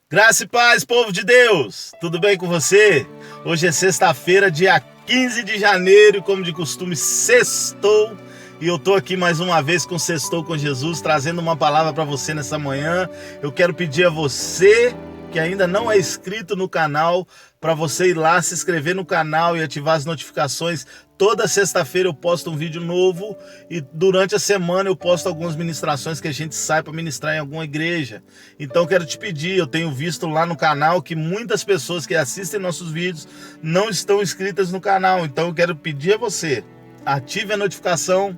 Graça e paz, povo de Deus! Tudo bem com você? Hoje é sexta-feira, dia 15 de janeiro, e como de costume, sextou. E eu tô aqui mais uma vez com Sextou com Jesus, trazendo uma palavra para você nessa manhã. Eu quero pedir a você que ainda não é inscrito no canal, para você ir lá se inscrever no canal e ativar as notificações. Toda sexta-feira eu posto um vídeo novo e durante a semana eu posto algumas ministrações que a gente sai para ministrar em alguma igreja. Então eu quero te pedir, eu tenho visto lá no canal que muitas pessoas que assistem nossos vídeos não estão inscritas no canal. Então eu quero pedir a você, ative a notificação,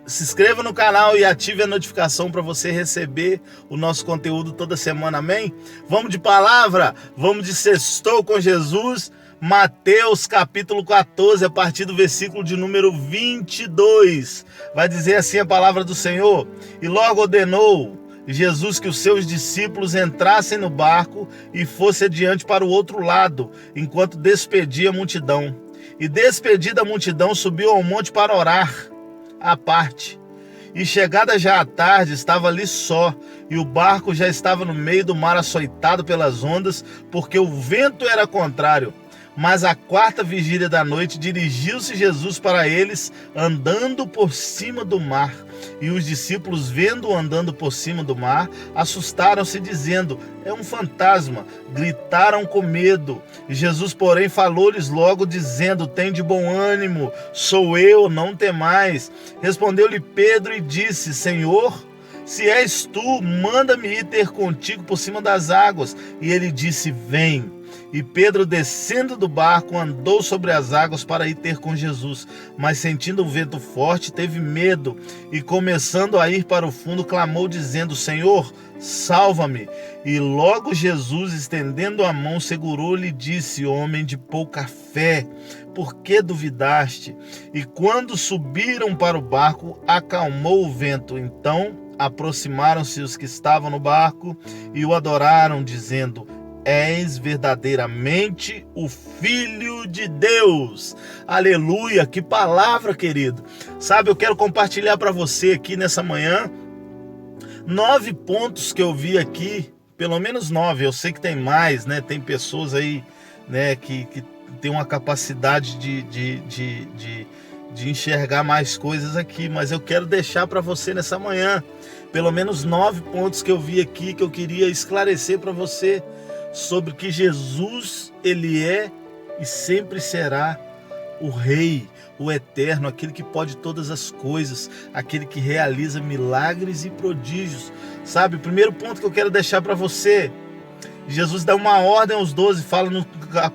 se inscreva no canal e ative a notificação para você receber o nosso conteúdo toda semana, amém? Vamos de palavra, vamos de Sextou com Jesus. Mateus capítulo 14, a partir do versículo de número 22, vai dizer assim a palavra do Senhor: e logo ordenou Jesus que os seus discípulos entrassem no barco e fossem adiante para o outro lado, enquanto despedia a multidão. E despedida a multidão, subiu ao monte para orar à parte. E chegada já a tarde, estava ali só, e o barco já estava no meio do mar, açoitado pelas ondas, porque o vento era contrário. Mas à quarta vigília da noite, dirigiu-se Jesus para eles, andando por cima do mar. E os discípulos, vendo-o andando por cima do mar, assustaram-se, dizendo: é um fantasma. Gritaram com medo. E Jesus, porém, falou-lhes logo, dizendo: tende bom ânimo, sou eu, não temais. Respondeu-lhe Pedro e disse: Senhor, se és tu, manda-me ir ter contigo por cima das águas. E ele disse: vem. E Pedro, descendo do barco, andou sobre as águas para ir ter com Jesus. Mas sentindo o vento forte, teve medo e, começando a ir para o fundo, clamou, dizendo: Senhor, salva-me. E logo Jesus, estendendo a mão, segurou-lhe e disse: homem de pouca fé, por que duvidaste? E quando subiram para o barco, acalmou o vento. Então aproximaram-se os que estavam no barco e o adoraram, dizendo: és verdadeiramente o Filho de Deus. Aleluia, que palavra, querido. Sabe, eu quero compartilhar para você aqui nessa manhã 9 pontos que eu vi aqui, pelo menos 9, eu sei que tem mais, né? Tem pessoas aí, né, que tem uma capacidade de enxergar mais coisas aqui, mas eu quero deixar para você nessa manhã pelo menos 9 pontos que eu vi aqui, que eu queria esclarecer para você sobre que Jesus, ele é e sempre será o Rei, o Eterno, aquele que pode todas as coisas, aquele que realiza milagres e prodígios. Sabe, o primeiro ponto que eu quero deixar para você, Jesus dá uma ordem aos 12, fala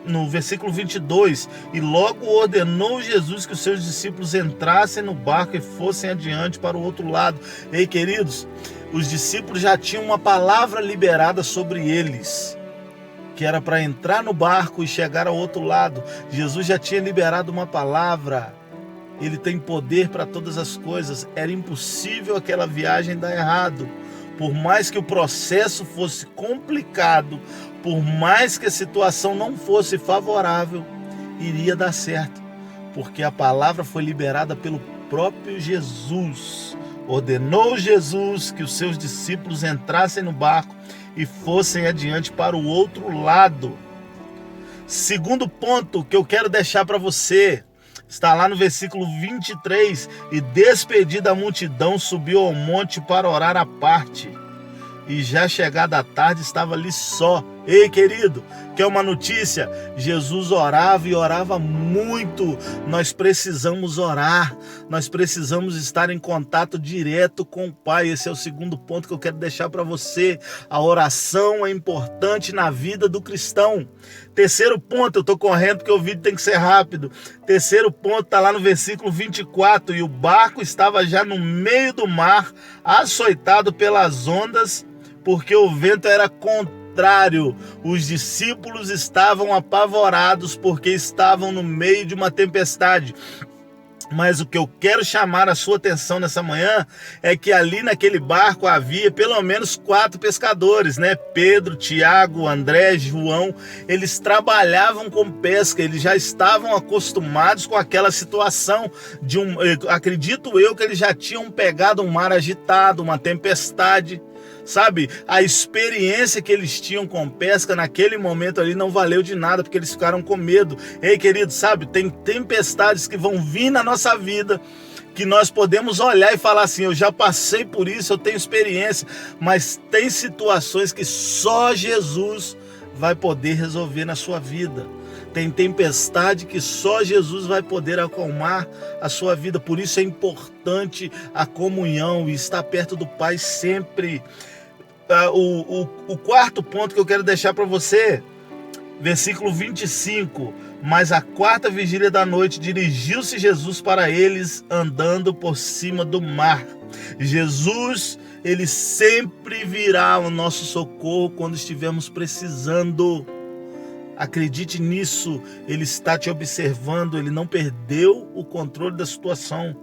no versículo 22, e logo ordenou Jesus que os seus discípulos entrassem no barco e fossem adiante para o outro lado. Ei, queridos, os discípulos já tinham uma palavra liberada sobre eles, que era para entrar no barco e chegar ao outro lado. Jesus já tinha liberado uma palavra. Ele tem poder para todas as coisas. Era impossível aquela viagem dar errado. Por mais que o processo fosse complicado, por mais que a situação não fosse favorável, iria dar certo, porque a palavra foi liberada pelo próprio Jesus. Ordenou Jesus que os seus discípulos entrassem no barco e fossem adiante para o outro lado. Segundo ponto que eu quero deixar para você, está lá no versículo 23, e despedida a multidão, subiu ao monte para orar à parte. E já chegada a tarde, estava ali só. Ei, querido, quer uma notícia? Jesus orava e orava muito. Nós precisamos orar. Nós precisamos estar em contato direto com o Pai. Esse é o segundo ponto que eu quero deixar para você. A oração é importante na vida do cristão. Terceiro ponto, eu estou correndo porque o vídeo tem que ser rápido. Terceiro ponto está lá no versículo 24. E o barco estava já no meio do mar, açoitado pelas ondas, porque o vento era contrário. Os discípulos estavam apavorados porque estavam no meio de uma tempestade. Mas o que eu quero chamar a sua atenção nessa manhã é que ali naquele barco havia pelo menos 4 pescadores, né? Pedro, Tiago, André, João. Eles trabalhavam com pesca, eles já estavam acostumados com aquela situação acredito eu que eles já tinham pegado um mar agitado, uma tempestade. Sabe, a experiência que eles tinham com pesca naquele momento ali não valeu de nada, porque eles ficaram com medo. Ei, querido, sabe, tem tempestades que vão vir na nossa vida, que nós podemos olhar e falar assim, eu já passei por isso, eu tenho experiência, mas tem situações que só Jesus vai poder resolver na sua vida. Tem tempestade que só Jesus vai poder acalmar a sua vida. Por isso é importante a comunhão e estar perto do Pai sempre. O quarto ponto que eu quero deixar para você, versículo 25. Mas à quarta vigília da noite dirigiu-se Jesus para eles andando por cima do mar. Jesus, ele sempre virá ao nosso socorro quando estivermos precisando. Acredite nisso, ele está te observando, ele não perdeu o controle da situação.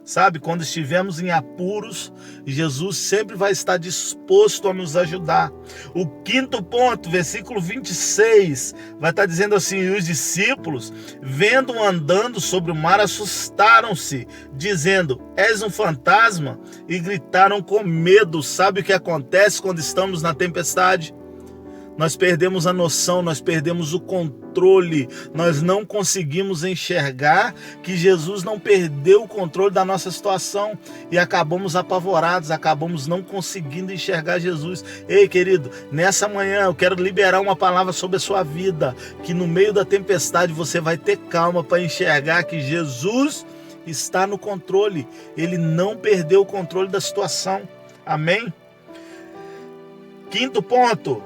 Sabe, quando estivermos em apuros, Jesus sempre vai estar disposto a nos ajudar. O quinto ponto, versículo 26, vai estar dizendo assim, e os discípulos, vendo-o andando sobre o mar, assustaram-se, dizendo, és um fantasma? E gritaram com medo. Sabe o que acontece quando estamos na tempestade? Nós perdemos a noção, nós perdemos o controle, nós não conseguimos enxergar que Jesus não perdeu o controle da nossa situação e acabamos apavorados, acabamos não conseguindo enxergar Jesus. Ei, querido, nessa manhã eu quero liberar uma palavra sobre a sua vida, que no meio da tempestade você vai ter calma para enxergar que Jesus está no controle, ele não perdeu o controle da situação. Amém? Quinto ponto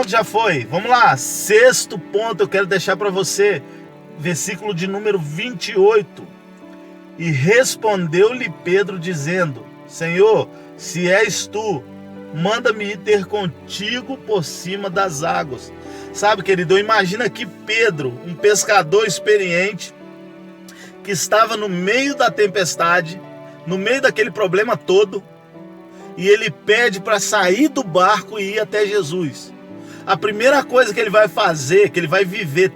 já foi. Vamos lá. Sexto ponto eu quero deixar para você. Versículo de número 28. E respondeu-lhe Pedro dizendo, Senhor, se és tu, manda-me ir ter contigo por cima das águas. Sabe, querido, eu imagino aqui Pedro, um pescador experiente, que estava no meio da tempestade, no meio daquele problema todo, e ele pede para sair do barco e ir até Jesus. A primeira coisa que ele vai fazer, que ele vai viver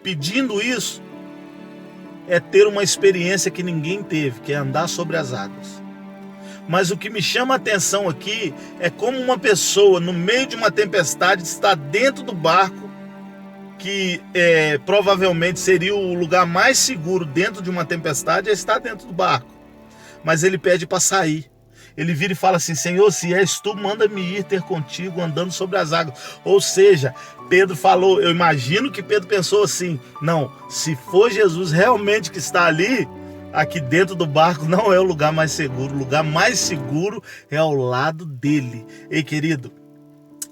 pedindo isso, é ter uma experiência que ninguém teve, que é andar sobre as águas. Mas o que me chama a atenção aqui é como uma pessoa no meio de uma tempestade está dentro do barco, que provavelmente seria o lugar mais seguro dentro de uma tempestade, é estar dentro do barco. Mas ele pede para sair. Ele vira e fala assim, Senhor, se és tu, manda-me ir ter contigo andando sobre as águas. Ou seja, Pedro falou, eu imagino que Pedro pensou assim, não, se for Jesus realmente que está ali, aqui dentro do barco não é o lugar mais seguro. O lugar mais seguro é ao lado dele. Ei, querido,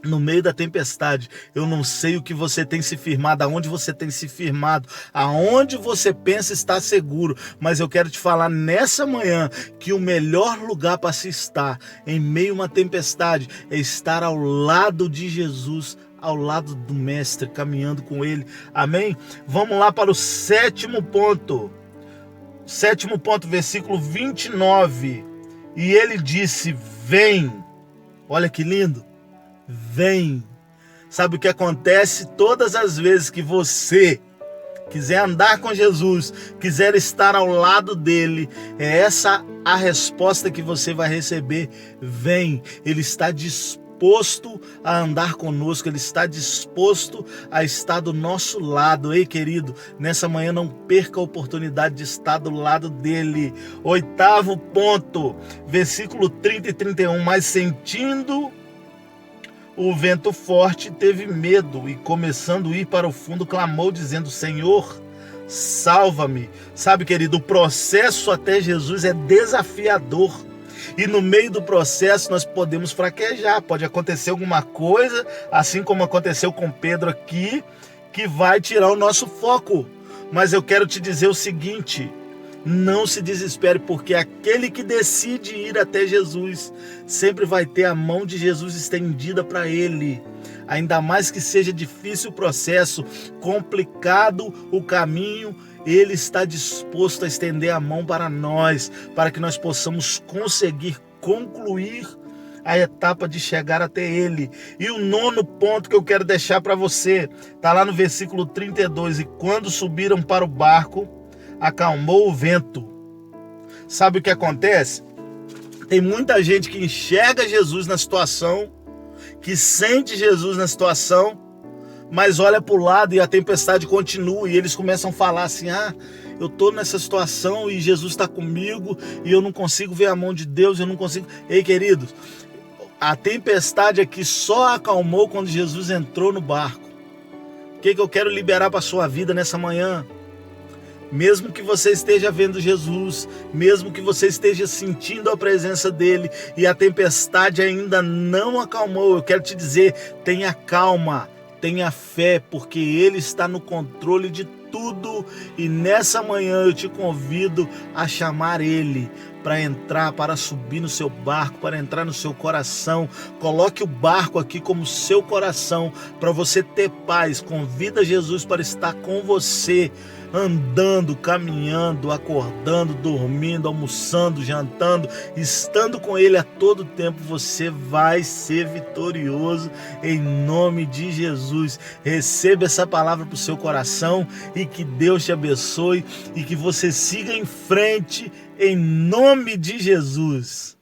no meio da tempestade, eu não sei o que você tem se firmado, aonde você tem se firmado, aonde você pensa estar seguro, mas eu quero te falar nessa manhã que o melhor lugar para se estar em meio a uma tempestade é estar ao lado de Jesus, ao lado do Mestre, caminhando com Ele. Amém? Vamos lá para o sétimo ponto. Sétimo ponto, versículo 29. E ele disse, vem. Olha que lindo. Vem. Sabe o que acontece? Todas as vezes que você quiser andar com Jesus, quiser estar ao lado dele, é essa a resposta que você vai receber. Vem. Ele está disposto a andar conosco, ele está disposto a estar do nosso lado. Ei, querido, nessa manhã não perca a oportunidade de estar do lado dele. Oitavo ponto, versículo 30 e 31. Mas sentindo o vento forte, teve medo e, começando a ir para o fundo, clamou dizendo, Senhor, salva-me. Sabe, querido, o processo até Jesus é desafiador. E no meio do processo nós podemos fraquejar, pode acontecer alguma coisa, assim como aconteceu com Pedro aqui, que vai tirar o nosso foco. Mas eu quero te dizer o seguinte, não se desespere, porque aquele que decide ir até Jesus sempre vai ter a mão de Jesus estendida para ele. Ainda mais que seja difícil o processo, complicado o caminho, ele está disposto a estender a mão para nós, para que nós possamos conseguir concluir a etapa de chegar até ele. E o nono ponto que eu quero deixar para você, está lá no versículo 32, e quando subiram para o barco, acalmou o vento. Sabe o que acontece? Tem muita gente que enxerga Jesus na situação, que sente Jesus na situação, mas olha para o lado e a tempestade continua e eles começam a falar assim: eu estou nessa situação e Jesus está comigo e eu não consigo ver a mão de Deus, eu não consigo... Ei, queridos, a tempestade aqui só acalmou quando Jesus entrou no barco. O que eu quero liberar para a sua vida nessa manhã? Mesmo que você esteja vendo Jesus, mesmo que você esteja sentindo a presença dele e a tempestade ainda não acalmou, eu quero te dizer, tenha calma, tenha fé, porque ele está no controle de tudo. E nessa manhã eu te convido a chamar ele para entrar, para subir no seu barco, para entrar no seu coração. Coloque o barco aqui como seu coração, para você ter paz. Convida Jesus para estar com você, andando, caminhando, acordando, dormindo, almoçando, jantando, estando com ele a todo tempo. Você vai ser vitorioso em nome de Jesus. Receba essa palavra para o seu coração e que Deus te abençoe e que você siga em frente em nome de Jesus.